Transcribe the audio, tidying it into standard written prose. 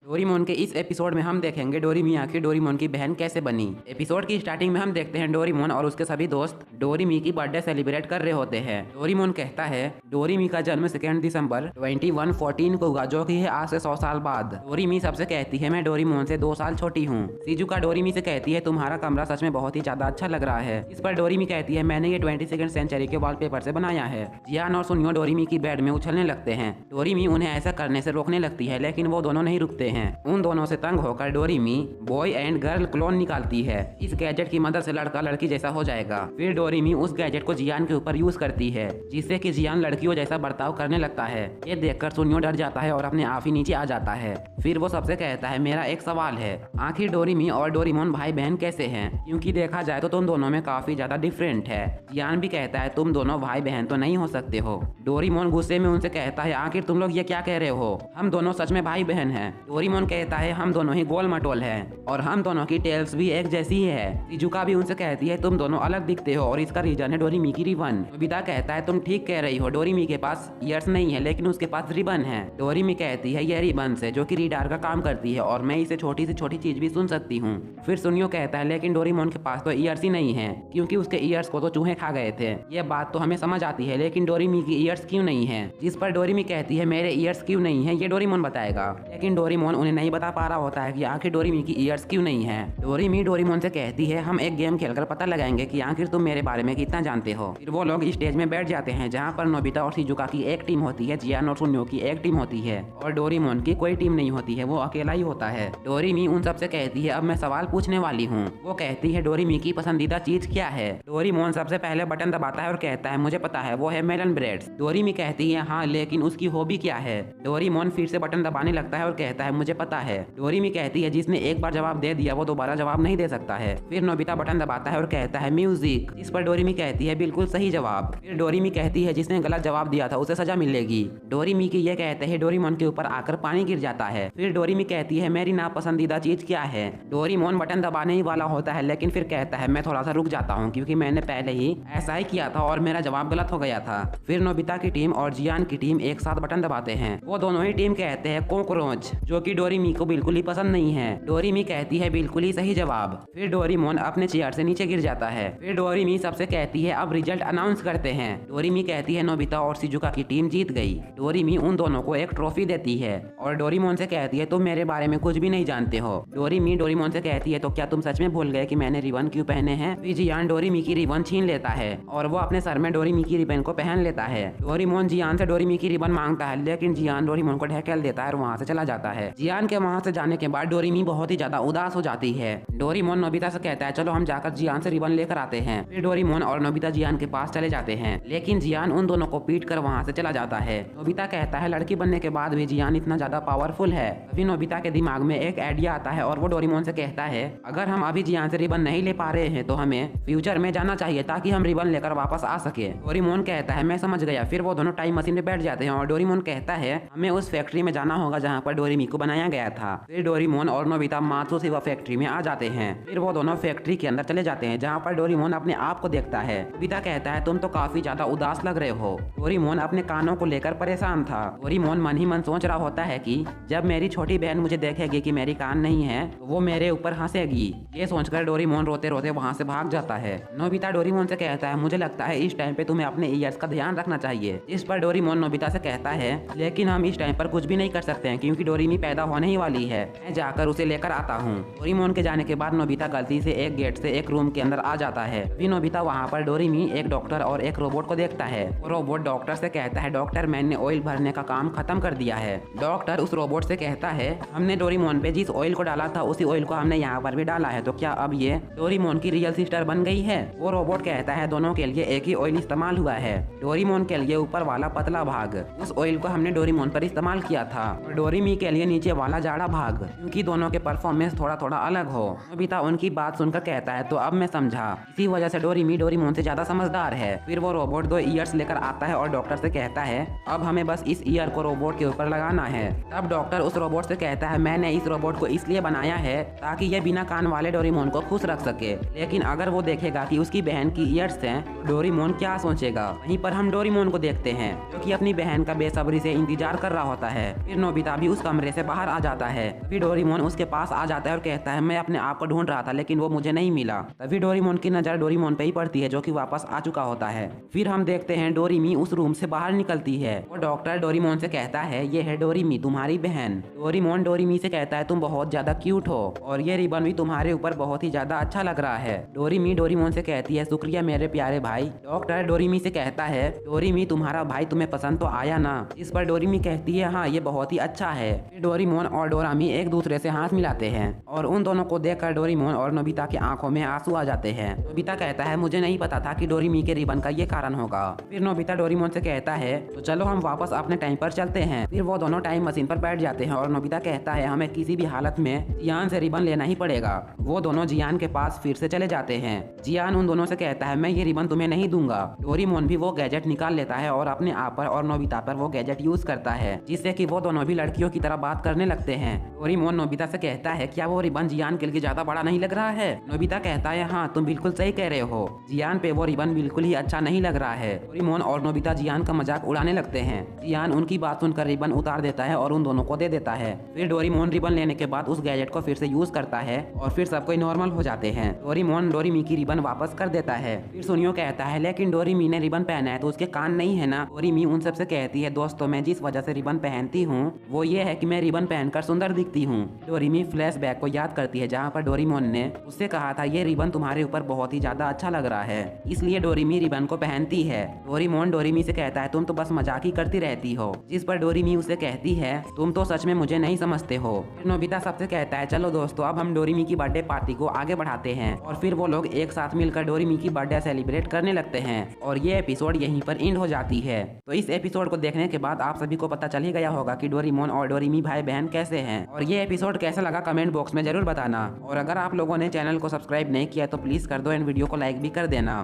Doraemon के इस episode में हम देखेंगे डोरेमी आखिर डोरेमोन की बहन कैसे बनी। एपिसोड की स्टार्टिंग में हम देखते हैं डोरेमोन और उसके सभी दोस्त डोरेमी की बर्थडे सेलिब्रेट कर रहे होते हैं। डोरेमोन कहता है डोरेमी का जन्म 2 दिसंबर 2114 को हुआ, जो कि है आज से 100 साल बाद। डोरेमी सबसे कहती है मैं डोरेमोन से 2 साल छोटी हूँ। शिजुका डोरेमी से कहती है तुम्हारा कमरा सच में बहुत ही ज्यादा अच्छा लग रहा है। इस पर डोरेमी कहती है मैंने ये 22वीं सेंचुरी के वॉलपेपर से बनाया है। जियान और सुनियो डोरेमी की बेड में उछलने लगते हैं। डोरेमी उन्हें ऐसा करने से रोकने लगती है, लेकिन वो दोनों नहीं रुकते हैं। उन दोनों से तंग होकर डोरेमी बॉय एंड गर्ल क्लोन निकालती है। इस गैजेट की मदद से लड़का लड़की जैसा हो जाएगा। फिर डोरेमी उस गैजेट को जियान के ऊपर यूज करती है, जिससे कि जियान लड़कियों जैसा बर्ताव करने लगता है। ये देखकर सुनियो डर जाता है और अपने आप ही नीचे आ जाता है। फिर वो सबसे कहता है मेरा एक सवाल है, आखिर डोरेमी और डोरेमोन भाई बहन कैसे हैं? क्योंकि देखा जाए तो तुम दोनों में काफी ज्यादा डिफरेंट है। जियान भी कहता है तुम दोनों भाई बहन तो नहीं हो सकते हो। डोरेमोन गुस्से में उनसे कहता है आखिर तुम लोग ये क्या कह रहे हो, हम दोनों सच में भाई बहन हैं। डोरेमोन कहता है हम दोनों ही गोल मटोल हैं और हम दोनों की टेल्स भी एक जैसी ही है। शिजुका भी उनसे कहती है तुम दोनों अलग दिखते हो और इसका रीजन है डोरेमी की रिबन। नोबिता कहता है तुम ठीक कह रही हो, डोरेमी के पास ईयर्स नहीं है लेकिन उसके पास रिबन है। डोरेमी कहती है यह रिबन से जो कि रीडार का काम करती है और मैं इसे छोटी से छोटी चीज भी सुन सकती हूँ। फिर सुनियो कहता है लेकिन डोरेमोन के पास तो ईयर्स ही नहीं है, क्योंकि उसके ईयर्स को तो चूहे खा गए थे। ये बात तो हमें समझ आती है, लेकिन डोरेमी की ईयर्स क्यों नहीं है? जिस पर डोरेमी कहती है मेरे ईयर्स क्यों नहीं है ये डोरेमोन बताएगा, लेकिन डोरेमोन उन्हें नहीं बता पा रहा होता है कि आखिर डोरेमी की ईयर्स क्यों नहीं है। डोरेमी डोरेमोन से कहती है हम एक गेम खेलकर पता लगाएंगे कि आखिर तुम मेरे बारे में कितना जानते हो। फिर वो लोग स्टेज में बैठ जाते हैं, जहाँ पर नोबिता और शिजुका की एक टीम होती है, जियान और सुनियो की एक टीम होती है और डोरेमोन की कोई टीम नहीं होती है, वो अकेला ही होता है। डोरेमी उन सबसे कहती है अब मैं सवाल पूछने वाली हूँ। वो कहती है डोरेमी की पसंदीदा चीज क्या है? डोरेमोन सबसे पहले बटन दबाता है और कहता है मुझे पता है, वो है मेलन ब्रेड्स। डोरेमी कहती है हाँ, लेकिन उसकी हॉबी क्या है? डोरेमोन फिर से बटन दबाने लगता है और कहता है मुझे पता है। डोरेमी कहती है जिसने एक बार जवाब दे दिया वो दोबारा जवाब नहीं दे सकता है। फिर नोबिता बटन दबाता है और कहता है म्यूजिक। इस पर डोरेमी कहती है बिल्कुल सही जवाब। फिर डोरेमी कहती है जिसने गलत जवाब दिया था उसे सजा मिलेगी। डोरेमी की ये कहते हैं डोरेमोन के ऊपर आकर पानी गिर जाता है। फिर डोरेमी कहती है मेरी नापसंदीदा चीज क्या है? डोरेमोन बटन दबाने ही वाला होता है, लेकिन फिर कहता है मैं थोड़ा सा रुक जाता हूँ क्योंकि मैंने पहले ही ऐसा ही किया था और मेरा जवाब गलत हो गया था। फिर नोबिता की टीम और जियान की टीम एक साथ बटन दबाते हैं। वो दोनों ही टीम कहते हैं कॉकरोच, जो कि डोरेमी को बिल्कुल ही पसंद नहीं है। डोरेमी कहती है बिल्कुल ही सही जवाब। फिर डोरेमोन अपने चेयर से नीचे गिर जाता है। फिर डोरेमी सबसे कहती है अब रिजल्ट अनाउंस करते हैं। डोरेमी कहती है नोबिता और शिजुका की टीम जीत गई। डोरेमी उन दोनों को एक ट्रॉफी देती है और डोरेमोन से कहती है तुम मेरे बारे में कुछ भी नहीं जानते हो। डोरेमी डोरेमोन से कहती है तो क्या तुम सच में भूल गए कि मैंने रिबन क्यों पहने हैं? फिर जियान डोरेमी की रिबन छीन लेता है और वो अपने सर में डोरेमी की रिबन को पहन लेता है। डोरेमोन जियान से डोरेमी की रिबन मांगता है, लेकिन जियान डोरेमोन को ढकेल देता है और वहाँ से चला जाता है। जियान के वहाँ से जाने के बाद डोरेमी बहुत ही ज्यादा उदास हो जाती है। डोरेमोन नोबिता से कहता है चलो हम जाकर जियान से रिबन लेकर आते हैं। फिर डोरेमोन और नोबिता जियान के पास चले जाते हैं, लेकिन जियान उन दोनों को पीट कर वहाँ से चला जाता है। नोबिता कहता है लड़की बनने के बाद भी जियान इतना ज्यादा पावरफुल है। अभी नोबिता के दिमाग में एक आइडिया आता है और वो डोरेमोन से कहता है अगर हम अभी जियान से रिबन नहीं ले पा रहे हैं तो हमें फ्यूचर में जाना चाहिए ताकि हम रिबन लेकर वापस आ सके। डोरेमोन कहता है मैं समझ गया। फिर वो दोनों टाइम मशीन में बैठ जाते हैं और डोरेमोन कहता है हमें उस फैक्ट्री में जाना होगा जहाँ पर डोरेमी को बनाया गया था। फिर डोरेमोन और नोबिता मात्सुशिबा फैक्ट्री में आ जाते हैं। फिर वो दोनों फैक्ट्री के अंदर चले जाते हैं, जहाँ पर डोरेमोन अपने आप को देखता है। नोबिता कहता है तुम तो काफी ज्यादा उदास लग रहे हो। डोरेमोन अपने कानों को लेकर परेशान था। डोरेमोन मन ही मन सोच रहा होता है कि जब मेरी छोटी बहन मुझे देखेगी कि मेरी कान नहीं है तो वो मेरे ऊपर हंसेगी। ये सोचकर डोरेमोन रोते रोते वहाँ से भाग जाता है। नोबिता डोरेमोन से कहता है मुझे लगता है इस टाइम पे तुम्हें अपने ईयर्स का ध्यान रखना चाहिए। इस पर डोरेमोन नोबिता से कहता है लेकिन हम इस टाइम पर कुछ भी नहीं कर सकते हैं क्योंकि डोरेमी पैदा होने ही वाली है, मैं जाकर उसे लेकर आता हूँ। डोरेमोन के जाने के बाद नोबिता गलती से एक गेट से एक रूम के अंदर आ जाता है। फिर नोबिता वहाँ पर डोरेमी एक डॉक्टर और एक रोबोट को देखता है। वो रोबोट डॉक्टर से कहता है डॉक्टर मैंने ऑयल भरने का काम खत्म कर दिया है। डॉक्टर उस रोबोट से कहता है हमने डोरेमोन पे जिस ऑयल को डाला था उसी ऑयल को हमने यहाँ पर भी डाला है, तो क्या अब ये डोरेमोन की रियल सिस्टर बन गई है? वो रोबोट कहता है दोनों के लिए एक ही ऑयल इस्तेमाल हुआ है। डोरेमोन के लिए ऊपर वाला पतला भाग, उस ऑयल को हमने डोरेमोन पर इस्तेमाल किया था और डोरेमी के लिए नीचे वाला जाड़ा भाग, क्योंकि दोनों के परफॉर्मेंस थोड़ा थोड़ा अलग हो। नोबिता उनकी बात सुनकर कहता है तो अब मैं समझा, इसी वजह से डोरेमी डोरेमोन से ज्यादा समझदार है। फिर वो रोबोट 2 ईयर्स लेकर आता है और डॉक्टर से कहता है अब हमें बस इस ईयर को रोबोट के ऊपर लगाना है। तब डॉक्टर उस रोबोट से कहता है मैंने इस रोबोट को इसलिए बनाया है ताकि ये बिना कान वाले डोरेमोन को खुश रख सके, लेकिन अगर वो देखेगा कि उसकी बहन की ईयर्स हैं तो डोरेमोन क्या सोचेगा। वहीं पर हम डोरेमोन को देखते हैं जो कि अपनी बहन का बेसब्री से इंतजार कर रहा होता है। फिर नोबिता भी उस कमरे से बाहर आ जाता है। तभी डोरेमोन उसके पास आ जाता है और कहता है मैं अपने आप को ढूंढ रहा था लेकिन वो मुझे नहीं मिला। तभी डोरेमोन की नजर डोरेमोन पे ही पड़ती है जो कि वापस आ चुका होता है। फिर हम देखते हैं डोरेमी उस रूम से बाहर निकलती है और डॉक्टर डोरेमोन से कहता है ये है डोरेमी तुम्हारी बहन। डोरेमोन डोरेमी से कहता है तुम बहुत ज्यादा क्यूट हो और ये रिबन भी तुम्हारे ऊपर बहुत ही ज्यादा अच्छा लग रहा है। डोरेमी डोरेमोन से कहती है शुक्रिया मेरे प्यारे भाई। डॉक्टर डोरेमी से कहता है डोरेमी तुम्हारा भाई तुम्हें पसंद तो आया ना। इस पर डोरेमी कहती है हाँ ये बहुत ही अच्छा है। फिर डोरेमोन और डोरामी एक दूसरे से हाथ मिलाते हैं और उन दोनों को देखकर डोरेमोन और नोबिता की आंखों में आंसू आ जाते हैं। नोबिता कहता है मुझे नहीं पता था कि डोरेमी के रिबन का ये कारण होगा। फिर नोबिता डोरेमोन से कहता है तो चलो हम वापस अपने टाइम पर चलते हैं। फिर वो दोनों टाइम मशीन पर बैठ जाते हैं और नोबिता कहता है हमें किसी भी हालत में जियान से रिबन लेना ही पड़ेगा। वो दोनों जियान के पास फिर से चले जाते हैं। जियान उन दोनों से कहता है मैं ये रिबन तुम्हें नहीं दूंगा। डोरेमोन भी वो गैजेट निकाल लेता है और अपने आप पर और नोबिता पर वो गैजेट यूज करता है जिससे कि वो दोनों भी लड़कियों की तरह बात करने लगते हैं। डोरेमोन नोबिता से कहता है क्या वो रिबन जियान के लिए ज्यादा बड़ा नहीं लग रहा है। नोबिता कहता है हाँ तुम बिल्कुल सही कह रहे हो, जियान पे वो रिबन बिल्कुल ही अच्छा नहीं लग रहा है। डोरेमोन और नोबिता जियान का मजाक उड़ाने लगते हैं। जियान उनकी बात सुनकर रिबन उतार देता है और उन दोनों को दे देता है। फिर डोरेमोन रिबन लेने के बाद उस गैजेट को फिर से यूज करता है और फिर सब कोई नॉर्मल हो जाते हैं। डोरेमोन डोरेमी की रिबन वापस कर देता है। फिर सुनियो कहता है लेकिन डोरेमी ने रिबन पहना है तो उसके कान नहीं है ना। डोरेमी उन सबसे कहती है दोस्तों मैं जिस वजह से रिबन पहनती हूँ वो ये है कि मैं रिबन पहनकर सुंदर दिखती हूँ। डोरेमी फ्लैशबैक को याद करती है जहाँ पर डोरेमोन ने उससे कहा था ये रिबन तुम्हारे ऊपर बहुत ही ज्यादा अच्छा लग रहा है, इसलिए डोरेमी रिबन को पहनती है। डोरेमोन डोरेमी से कहता है तुम तो बस मजाक ही करती रहती हो। जिस पर डोरेमी उसे कहती है तुम तो सच में मुझे नहीं समझते हो। फिर नोबिता सबसे कहता है चलो दोस्तों अब हम डोरेमी की बर्थडे पार्टी को आगे बढ़ाते हैं और फिर वो लोग एक साथ मिलकर डोरेमी की बर्थडे सेलिब्रेट करने लगते हैं और ये एपिसोड यहीं पर एंड हो जाती है। तो इस एपिसोड को देखने के बाद आप सभी को पता चल ही गया होगा कि डोरेमोन और डोरेमी भाई बहन कैसे हैं और ये एपिसोड कैसा लगा कमेंट बॉक्स में जरूर बताना। और अगर आप लोगों ने चैनल को सब्सक्राइब नहीं किया तो प्लीज कर दो एंड वीडियो को लाइक भी कर देना।